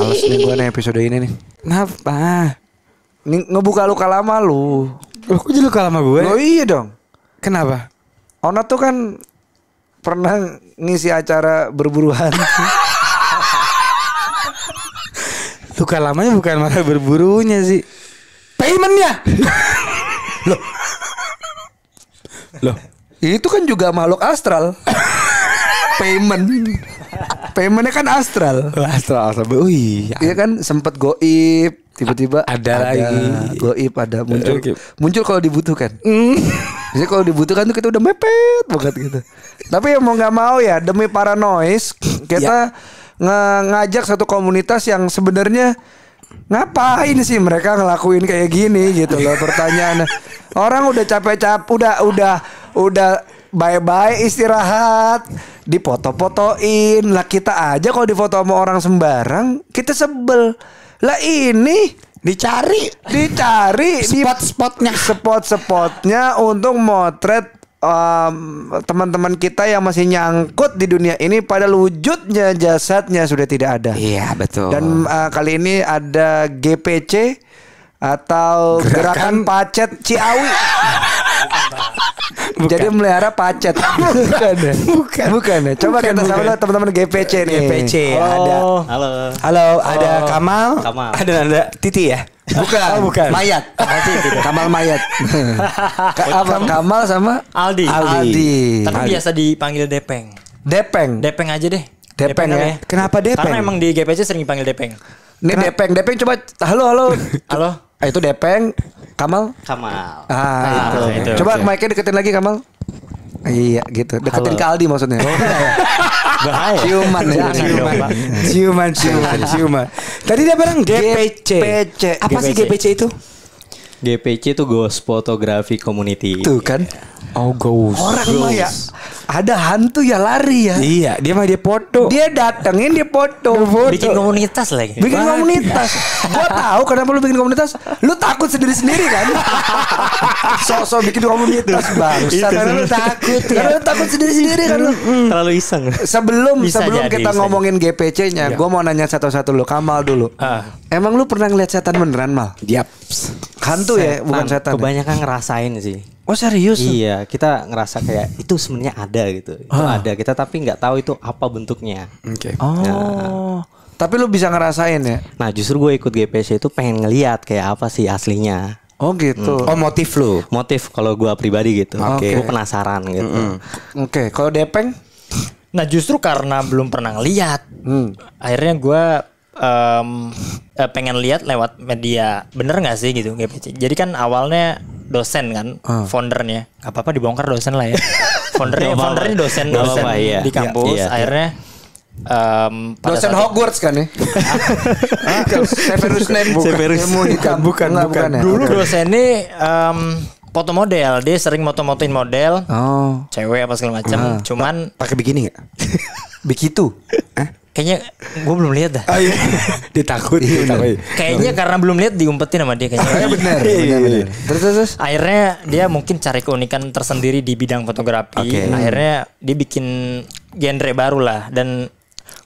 Males nih gue nih episode ini nih. Kenapa? Nih ngebuka luka lama lu. Loh, kok jadi luka lama gue? Oh iya dong. Kenapa? Ona tuh kan pernah ngisi acara berburu hantu. Luka lamanya bukan malah berburunya sih. Paymentnya. Loh, Itu kan juga makhluk astral. Paymentnya kan astral. astral. Wih, Iya kan sempet goib, tiba-tiba Ada lagi. goib, ada muncul. Oke. Muncul kalau dibutuhkan. Jadi kalau dibutuhkan tuh kita udah mepet banget gitu. Tapi ya mau nggak mau ya demi paranoid kita ngajak satu komunitas yang sebenarnya ngapain sih mereka ngelakuin kayak gini gitu loh pertanyaannya. Orang udah capek-capek, udah bye-bye istirahat, dipoto-fotoin. Lah kita aja kalau difoto sama orang sembarang kita sebel. Lah ini dicari spot-spotnya untuk motret teman-teman kita yang masih nyangkut di dunia ini pada wujudnya jasadnya sudah tidak ada. Iya, betul. Dan kali ini ada GPC atau Gerakan Pacet Ciawi. Jadi melihara pacet. Bukan ya. Coba kita sama teman-teman GPC nih. GPC ada. Halo, ada Kamal. Ada Titi ya? Bukan. Bukan. Mayat. Kamal Mayat. Kamal sama Aldi. Tapi biasa dipanggil Depeng. Depeng aja deh. Depeng ya. Kenapa Depeng? Karena emang di GPC sering dipanggil Depeng. Ini Depeng coba halo. Halo. Itu Depeng, Kamal. Itu. Coba mic-nya deketin lagi Kamal. Iya gitu. Deketin ke Aldi maksudnya. Bahaya. Ciuman. Tadi dia bilang GPC. Apa sih GPC itu? GPC itu Ghost Photography Community. Tuh kan. Oh, ghost. Orang mah ya ada hantu ya lari ya. Iya, dia foto. Dia datengin dia foto. Bikin komunitas lagi. Bikin komunitas. Gua tahu kenapa lu bikin komunitas. Lu takut sendiri-sendiri kan? Sok-sok bikin komunitas bangsat. Karena lu takut ya. Karena lu takut sendiri-sendiri kan lu. Terlalu iseng. Sebelum jadi, kita ngomongin GPC-nya, gua mau nanya satu-satu lu. Kamal dulu. Emang lu pernah ngeliat setan beneran, Mal? Yaps. Hantu ya, bukan setan. Kebanyakan ngerasain sih. Oh serius? Iya, kita ngerasa kayak itu sebenarnya ada gitu. Itu ada kita tapi nggak tahu itu apa bentuknya. Oke. Oh. Tapi lu bisa ngerasain ya? Nah, justru gue ikut GPC itu pengen ngeliat kayak apa sih aslinya. Oh gitu. Oh, motif lu. Motif kalau gue pribadi gitu. Oke. Gue penasaran gitu. Oke, kalau Depeng? Nah, justru karena belum pernah ngeliat, akhirnya gue pengen lihat lewat media. Bener nggak sih gitu GPC? Jadi kan awalnya dosen kan, foundernya. Gak apa-apa dibongkar dosen lah ya. Foundernya dosen iya. di kampus. Iya. Akhirnya Dosen Hogwarts kan ya? Severus Snape bukan ya? Dulu dosennya foto model, dia sering moto-motoin model, cewek apa segala macam. Cuman pakai bikini enggak? Begitu. kayaknya gue belum lihat dah. Oh iya. Ditakut. Kayaknya karena belum lihat diumpetin sama dia kayaknya. Benar. Terus Akhirnya dia mungkin cari keunikan tersendiri di bidang fotografi. Akhirnya dia bikin genre baru lah, dan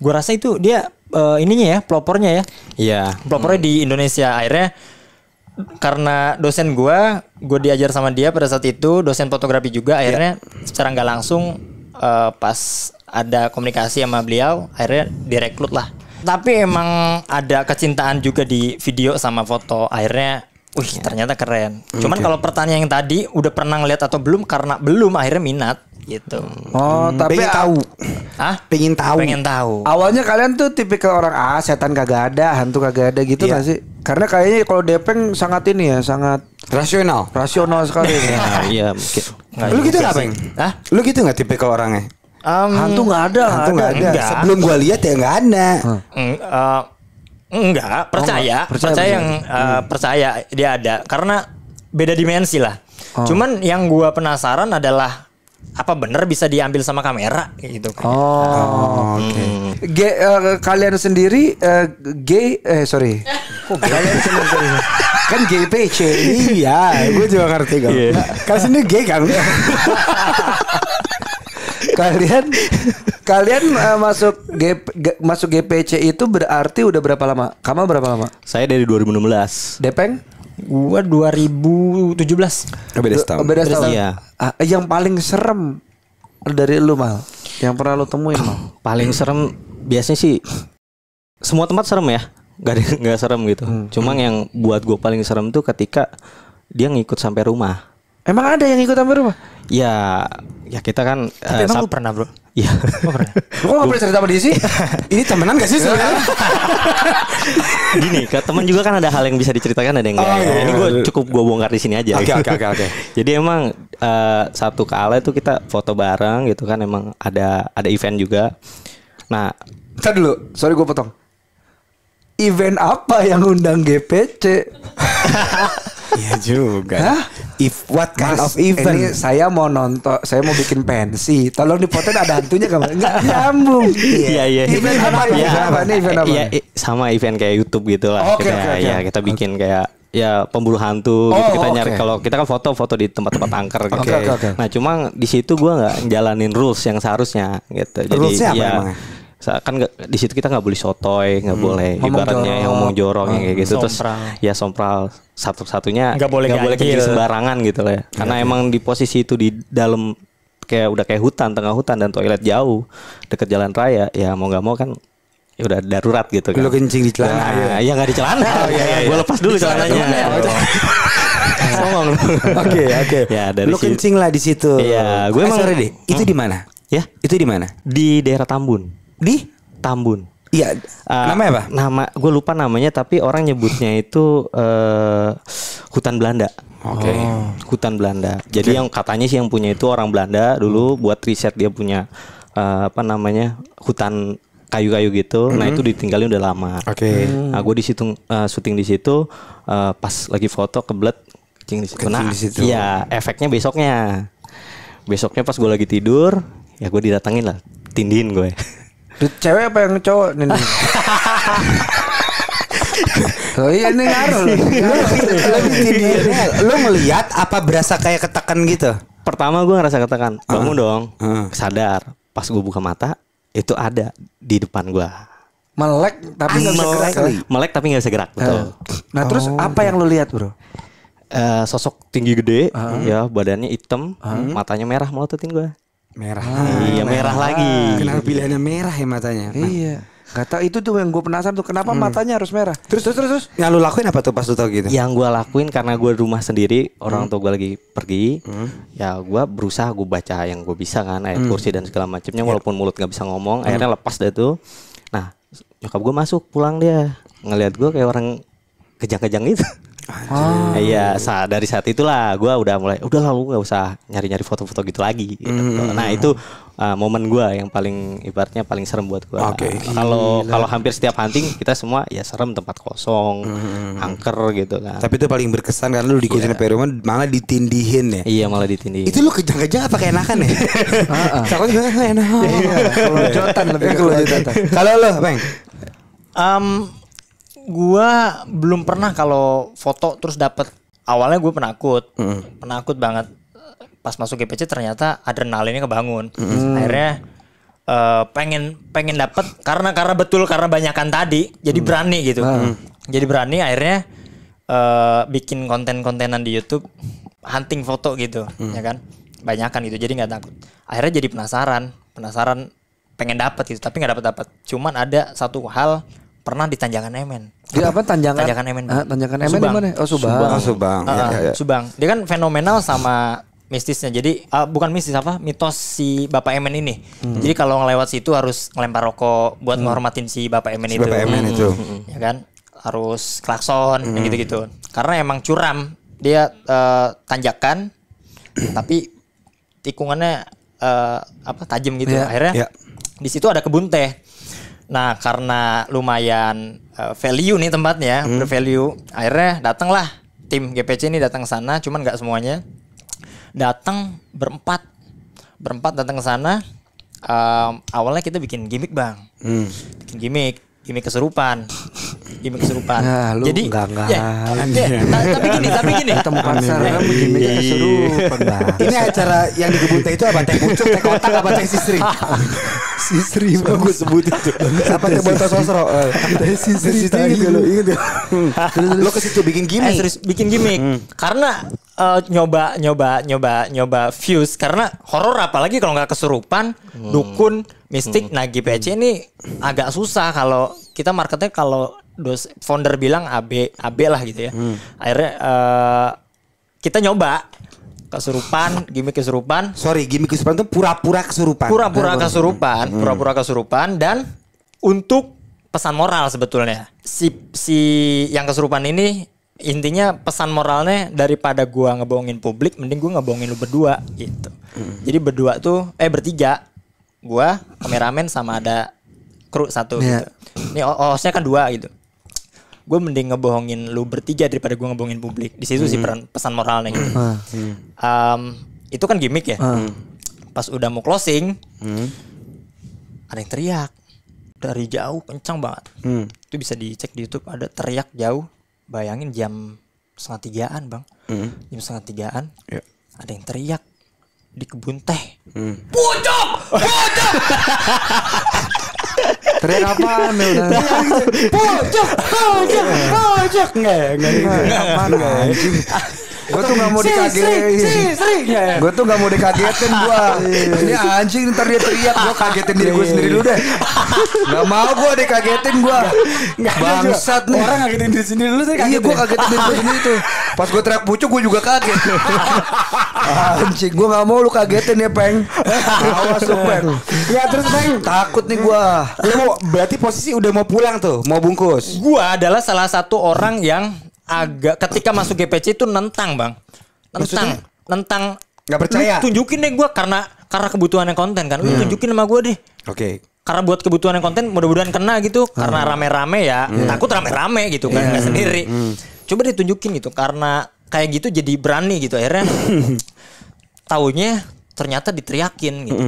gue rasa itu dia ininya ya, pelopornya ya. Iya. Pelopornya di Indonesia. Akhirnya karena dosen gue diajar sama dia pada saat itu, dosen fotografi juga. Akhirnya secara nggak langsung pas ada komunikasi sama beliau, akhirnya direkrut lah. Tapi emang ada kecintaan juga di video sama foto. Akhirnya, ternyata keren. Cuman kalau pertanyaan yang tadi udah pernah ngeliat atau belum, karena belum akhirnya minat gitu. Oh, tapi pengen tahu. Pengen tahu. Pengen tahu. Awalnya kalian tuh tipikal orang setan kagak ada, hantu kagak ada gitu nggak sih? Karena kayaknya kalau Depeng sangat ini ya, sangat rasional sekali. Iya, mungkin. Lu gitu nggak, Peng? Lu gitu nggak tipikal orangnya? Hantu nggak ada. Enggak. Sebelum gua lihat ya nggak ada. Enggak, percaya dia ada, karena beda dimensi lah. Cuman yang gua penasaran adalah apa bener bisa diambil sama kamera gitu kan. Oke. Kalian sendiri sorry. Kalian sendiri kan GPC. Iya, gue juga ngerti kan. Kan sendiri gay kan. Kalian masuk GPC itu berarti udah berapa lama? Kamu berapa lama? Saya dari 2016. Depeng? Gua 2017. Beda setahun. Beda setahun. Iya. Yang paling serem dari lu Mal, yang pernah lu temuin Mal? Paling serem biasanya sih semua tempat serem ya. Gak serem gitu. Cuma yang buat gue paling serem tuh ketika dia ngikut sampai rumah. Emang ada yang ikut sampai rumah? Ya kita kan Tapi emang lu pernah, Bro? Iya. Lu pernah? Lu kok gak pernah cerita sama dia sih? Ini temenan gak sih sebenarnya? Gini, ke teman juga kan ada hal yang bisa diceritakan, ada yang enggak. iya, Ini gue bongkar di sini aja. Oke. Jadi emang satu kala itu kita foto bareng gitu kan, emang ada event juga. Nah, Ntar dulu, sorry gue potong. Event apa yang undang GPC? Iya juga. Hah? What kind of Ini event? saya mau nonton, saya mau bikin pensi. Tolong dipotong ada hantunya kan? Enggak nyambung. Iya. Event apa? Event apa? Ini event apa? Iya, sama event kayak YouTube gitu lah. Oke. Ya kita bikin kayak ya pemburu hantu gitu. Kita nyari, oke. kalau kita kan foto di tempat-tempat angker gitu. Oke. Nah, cuma di situ gua nggak jalanin rules yang seharusnya gitu. Jadi Rulesnya apa ya emangnya? kan di situ kita nggak boleh sotoy, nggak boleh Ngomong ibaratnya jorok. yang ngomong jorok yang kayak gitu. Terus Sompral. ya sompral satu-satunya Nggak boleh ganjil. kencing sembarangan gitu lah ya. Karena emang di posisi itu di dalam kayak hutan, tengah hutan dan toilet jauh deket jalan raya, ya mau nggak mau kan ya udah darurat gitu kan. Lu kencing di celana. Nah, ya nggak di celana. Gue lepas dulu celananya. Songong lu. Oke. Ya dari Lu situ. kencing lah di situ. Iya, gue emang- sorry deh. Itu di mana? Ya, Itu di mana? di daerah Tambun. Di? Tambun. Iya. Namanya apa? Nama gue lupa namanya, tapi orang nyebutnya itu hutan Belanda. Oke. Hutan Belanda. Jadi yang katanya sih yang punya itu orang Belanda dulu buat riset, dia punya hutan kayu-kayu gitu. Nah itu ditinggalin udah lama. Oke. Nah gue di situ syuting di situ, pas lagi foto kebelet kencing di situ. Kencing Nah di situ. iya, efeknya besoknya pas gue lagi tidur, ya gue didatengin lah, tindihin gue. Cewek apa yang cowok nih? Oh iya ini ngaruh. Lu ngelihat apa berasa kayak ketekan gitu? Pertama gue ngerasa katakan bangun dong, Sadar. Pas gue buka mata itu ada di depan gue. Melek tapi nggak bisa gerak. Melek tapi nggak bisa gerak, betul. Nah terus apa yang lu lihat bro? Sosok tinggi gede, ya badannya hitam, matanya merah melototin gue. Merah. Iya merah lagi. Kenapa pilihannya merah ya matanya? Nah, Iya. Gak tau itu tuh yang gue penasaran tuh kenapa matanya harus merah. Terus. yang lu lakuin apa tuh pas lu tau gitu? Yang gue lakuin karena gue di rumah sendiri, orang tua gue lagi pergi, ya gue berusaha gue baca yang gue bisa kan, ayat kursi dan segala macamnya, walaupun mulut nggak bisa ngomong, akhirnya lepas deh tuh. Nah nyokap gue masuk pulang, dia ngelihat gue kayak orang kejang-kejang gitu. Iya, dari saat itulah gue udah mulai, udah lalu nggak usah nyari-nyari foto-foto gitu lagi. Gitu. Nah itu momen gue yang paling ibaratnya paling serem buat gue. Oke. Kalau hampir setiap hunting kita semua ya serem, tempat kosong, angker gitu kan. Tapi itu paling berkesan karena lu diikutin sampai rumah malah ditindihin ya. Iya malah ditindih. Itu lu kejang-kejang apa keenakan ya? Takutnya juga enak. Kelojotan lebih ke kelojotan. Kalau lu, Bang? Gua belum pernah kalau foto terus dapet. Awalnya gue penakut banget. Pas masuk GPC ternyata adrenalinnya kebangun. Akhirnya pengen dapet karena banyakan tadi, jadi berani gitu. Jadi berani akhirnya bikin konten-kontenan di YouTube hunting foto gitu, ya kan? Banyakan gitu, jadi nggak takut. Akhirnya jadi penasaran pengen dapet gitu, tapi nggak dapet. Cuman ada satu hal, pernah di Tanjakan Emen. Di apa Tanjakan Emen. Tanjakan Emen Subang. di mana? Oh Subang. Subang. Ya. Subang. Dia kan fenomenal sama mistisnya. Jadi bukan mistis mitos si Bapak Emen ini. Jadi kalau ngelewat situ harus ngelempar rokok buat menghormatin si Bapak Emen Si itu. Bapak Emen itu. Ya kan? Harus klakson gitu-gitu. Karena emang curam. Dia tanjakan tapi tikungannya tajam gitu. Iya. Akhirnya di situ ada kebun teh. Nah, karena lumayan value nih tempatnya, bervalue. Akhirnya datanglah tim GPC ini datang ke sana, cuman nggak semuanya. Datang berempat datang ke sana. Awalnya kita bikin gimmick, Bang. Bikin gimmick kesurupan. gimmick kesurupan. Nah, lu Jadi enggak. tapi gini. Ketemu pasar kan gimmick kesurupan. Ini acara yang di kebun teh itu apa? Teh pucuk, teh kotak, apa teh sisri? Sisri gue sebut itu. Apa teh botol sosro? Teh sisri gitu lo, inget ya? Lo ke situ bikin gimmick. Serius bikin gimmick. Karena nyoba views karena horor apalagi kalau nggak kesurupan, dukun, mistik. Nah, GPC ini agak susah kalau kita marketnya kalau founder bilang AB lah gitu ya. Akhirnya kita nyoba gimmick kesurupan. Sorry, gimmick kesurupan itu pura-pura kesurupan. Pura-pura kesurupan dan untuk pesan moral sebetulnya. Si yang kesurupan ini intinya pesan moralnya daripada gua ngebohongin publik, mending gua ngebohongin lu berdua gitu. Jadi berdua tuh bertiga. Gua, kameramen sama ada kru satu gitu. Ini hostnya kan 2 gitu. Gue mending ngebohongin lu bertiga daripada gue ngebohongin publik. Di situ sih pesan moralnya gitu. Itu kan gimmick ya. Pas udah mau closing, ada yang teriak dari jauh kencang banget. Itu bisa dicek di YouTube, ada teriak jauh. Bayangin jam 2:30 bang. Jam 2:30 ada yang teriak di kebun teh. Pojok! Teriak apaan nih udah? Pojok. Enggak. Apaan anjing? Gue tuh gak mau dikagetin. Gue tuh gak mau dikagetin gue. Ini anjing ntar dia teriak. Gue kagetin diri gue sendiri dulu deh. Gak mau gue dikagetin gue. Bangsat nih. Orang ngagetin diri sendiri dulu. Iya gue kagetin diri gue sendiri tuh. Pas gue teriak pucuk gue juga kaget. Anjing gue gak mau lu kagetin ya Peng. Awas lu Peng. Ya terus Peng, Takut nih gue. lu berarti posisi udah mau pulang tuh, mau bungkus. Gua adalah salah satu orang yang agak ketika masuk GPC itu nentang bang, nentang Nggak percaya? Lu tunjukin deh gua karena kebutuhannya konten kan, lu tunjukin sama gua deh. Oke. Karena buat kebutuhannya konten mudah-mudahan kena gitu, karena rame-rame ya, takut rame-rame gitu kan, nggak sendiri. Coba ditunjukin gitu, karena kayak gitu jadi berani gitu akhirnya. Taunya ternyata diteriakin gitu.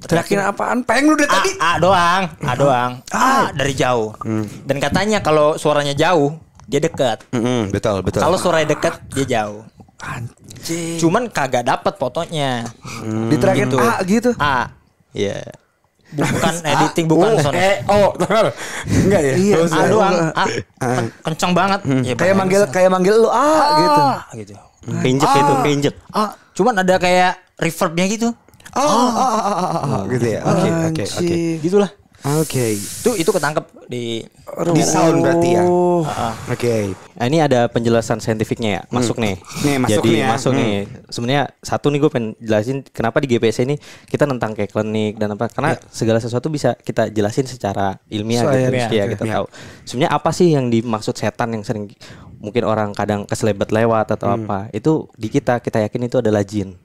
Teriakin apaan? Peng lu dari tadi. A doang. Dari jauh. Dan katanya kalau suaranya jauh dia dekat. Betul. Kalau suaranya dekat dia jauh. Anjing. Cuman kagak dapat fotonya. Diteriakin Gitu. A gitu. A. Iya. Bukan editing, bukan sound. Enggak ya? Iya. A doang. A. Kencang banget. Ya, Kayak manggil lu gitu. gitu. Keinjek itu, keinjek. Cuman ada kayak reverbnya gitu. Gitu ya. Oke. Gitulah. Oke. Itu ketangkep di Sound berarti ya. Oke. Nah, ini ada penjelasan saintifiknya ya, masuk nih. Nih, masuk Jadi nih ya. masuk nih. Sebenarnya satu nih gue pengen jelasin kenapa di GPC ini kita tentang kayak klinik dan apa. Karena segala sesuatu bisa kita jelasin secara ilmiah gitu. Ya, kita tahu. Sebenarnya apa sih yang dimaksud setan yang sering mungkin orang kadang keselebet lewat atau apa. Itu di kita yakin itu adalah jin.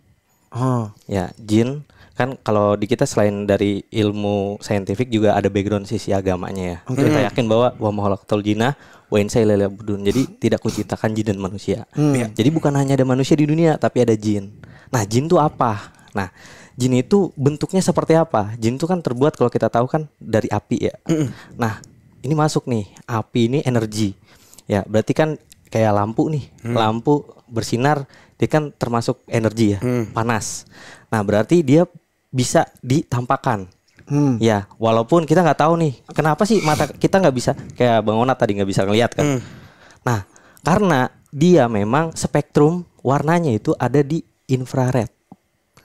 Ya, jin kan kalau di kita selain dari ilmu saintifik juga ada background sisi agamanya ya. Kita yakin bahwa wa ma khalaqtul jinna wa insa illa liya'budun. Jadi tidak kuciptakan jin dan manusia. Jadi bukan hanya ada manusia di dunia tapi ada jin. Nah, jin itu apa? Nah, jin itu bentuknya seperti apa? Jin itu kan terbuat kalau kita tahu kan dari api ya. Nah, ini masuk nih, api ini energi. Ya, berarti kan kayak lampu nih. Lampu bersinar dia kan termasuk energi ya, panas. Nah, berarti dia bisa ditampakkan. Ya, walaupun kita nggak tahu nih, kenapa sih mata kita nggak bisa kayak Bang Onat tadi nggak bisa ngelihat kan? Nah, karena dia memang spektrum warnanya itu ada di infrared.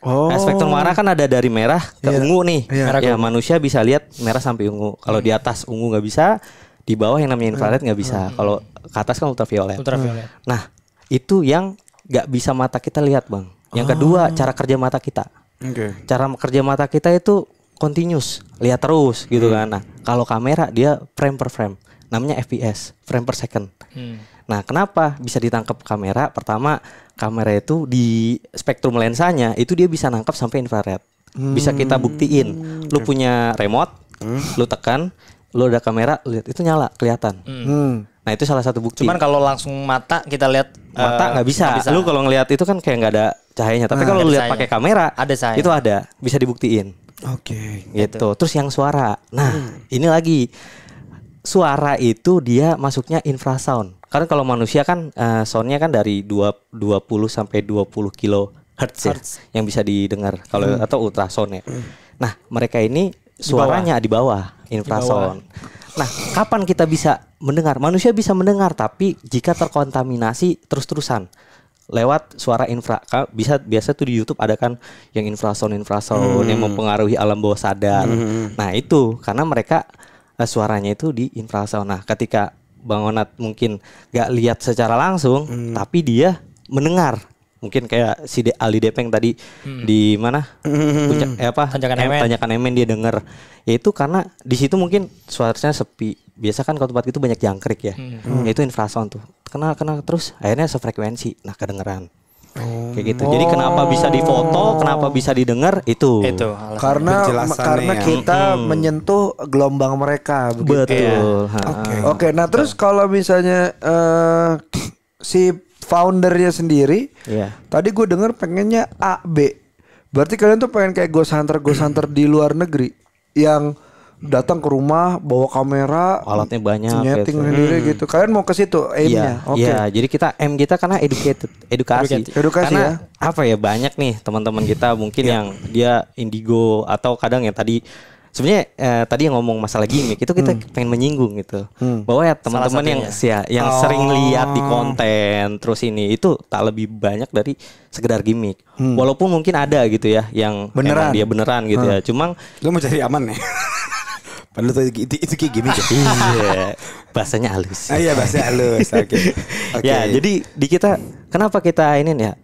Nah, spektrum warna kan ada dari merah ke ungu nih. Ya, manusia bisa lihat merah sampai ungu. Kalau di atas ungu nggak bisa, di bawah yang namanya infrared nggak bisa. Kalau ke atas kan ultraviolet. Nah, itu yang nggak bisa mata kita lihat, Bang. Yang kedua, cara kerja mata kita. Cara kerja mata kita itu continuous, lihat terus gitu kan. Nah, kalau kamera dia frame per frame, namanya FPS, frame per second. Nah, kenapa bisa ditangkap kamera? Pertama, kamera itu di spektrum lensanya itu dia bisa nangkap sampai infrared. Bisa kita buktiin. Lu punya remote, lu tekan, lu ada kamera, lihat itu nyala, kelihatan. Nah, itu salah satu bukti. Cuman kalau langsung mata kita lihat mata nggak bisa. Lu kalau ngelihat itu kan kayak nggak ada cahayanya. Tapi kalau lu lihat pakai kamera, ada cahaya. Itu ada, bisa dibuktiin. Oke. Gitu. Terus yang suara. Nah, ini lagi suara itu dia masuknya infrasound. Karena kalau manusia kan soundnya kan dari 20 sampai 20 kilohertz ya, yang bisa didengar kalau atau ultrasound ya. Nah, mereka ini suaranya di bawah infrasound. Nah, kapan kita bisa mendengar? Manusia bisa mendengar, tapi jika terkontaminasi terus-terusan lewat suara biasa tuh di YouTube ada kan yang infrasound yang mempengaruhi alam bawah sadar. Nah, itu karena mereka suaranya itu di infrasound. Nah, ketika Bang Onat mungkin gak lihat secara langsung, tapi dia mendengar. Mungkin kayak si Ali Depeng tadi di mana Tanjakan Emen dia dengar. Ya itu karena di situ mungkin suaranya sepi. Biasa kan kalau tempat itu banyak jangkrik ya. Itu infrasound tuh. Kena terus akhirnya sefrekuensi. Nah, kedengeran. Kayak gitu. Jadi kenapa bisa difoto, kenapa bisa didengar itu. Karena kita menyentuh gelombang mereka begitu. Betul. Oke, nah terus kalau misalnya si foundernya sendiri, tadi gue denger pengennya A, B. Berarti kalian tuh pengen kayak ghost hunter di luar negeri yang datang ke rumah bawa kamera, alatnya banyak, nyeting sendiri gitu. Kalian mau ke situ aimnya? Iya, jadi kita kita karena edukasi. Karena apa ya, banyak nih teman-teman kita mungkin yang dia indigo atau kadang yang tadi sebenarnya tadi yang ngomong masalah gimmick itu kita pengen menyinggung gitu. Bahwa ya teman-teman yang sering lihat di konten terus ini itu tak lebih banyak dari sekedar gimmick. Walaupun mungkin ada gitu ya yang beneran. Emang dia beneran gitu ya. Cuma lu mau cari aman nih. Padahal itu kayak gimmick ya. Iya, bahasanya halus. Iya, bahasa halus. Oke. Ya, jadi di kita kenapa kita ini ya?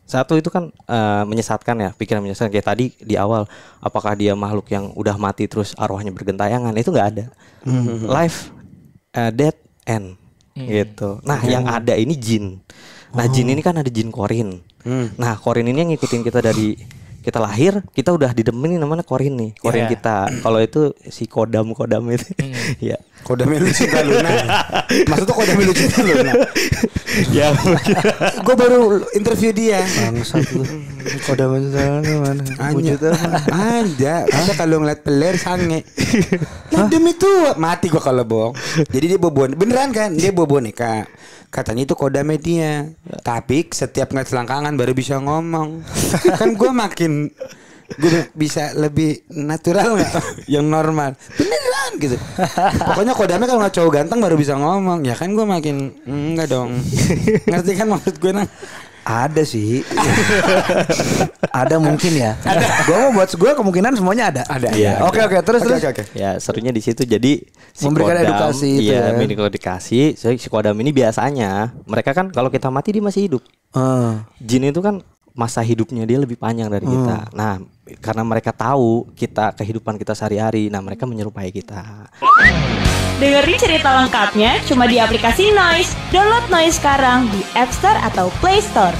Satu itu kan menyesatkan ya, pikiran menyesatkan kayak tadi di awal, apakah dia makhluk yang udah mati terus arwahnya bergentayangan? Itu nggak ada. Life, death, end gitu. Nah, yang ada ini jin. Nah, jin ini kan ada jin korin. Nah, korin ini yang ngikutin kita dari kita lahir, kita udah didemenin namanya korin nih. Korin kita. Kalau itu si kodam itu. Ya. Kodam lu cinta Luna. Maksudnya kodam lu cinta Luna. Ya, gue baru interview dia. Bangsat lu. Kodam cinta mana? Ada. Ada kalau ngeliat peler sange. Lah demi itu mati gue kalau bohong. Jadi dia bawa beneran kan? Dia bawa boneka. Katanya itu kodamnya dia. Tapi setiap ngeliat selangkangan baru bisa ngomong. Kan gue bisa lebih natural nggak? Yang normal. Beneran gitu. Pokoknya kodamnya kalau nggak cowok ganteng baru bisa ngomong. Ya kan gue makin enggak dong. Ngerti kan maksud gue nang? Ada sih. Ada mungkin ya. Buat gue kemungkinan semuanya ada. Ada. Ya. Oke. Terus. Ya, serunya di situ jadi memberikan edukasi itu. Iya, memberikan edukasi. Si kodam ini biasanya mereka kan kalau kita mati dia masih hidup. Jin itu kan masa hidupnya dia lebih panjang dari kita. Nah, karena mereka tahu kehidupan kita sehari-hari, nah mereka menyerupai kita. Dengerin cerita lengkapnya cuma di aplikasi Noise. Download Noise sekarang di App Store atau Play Store.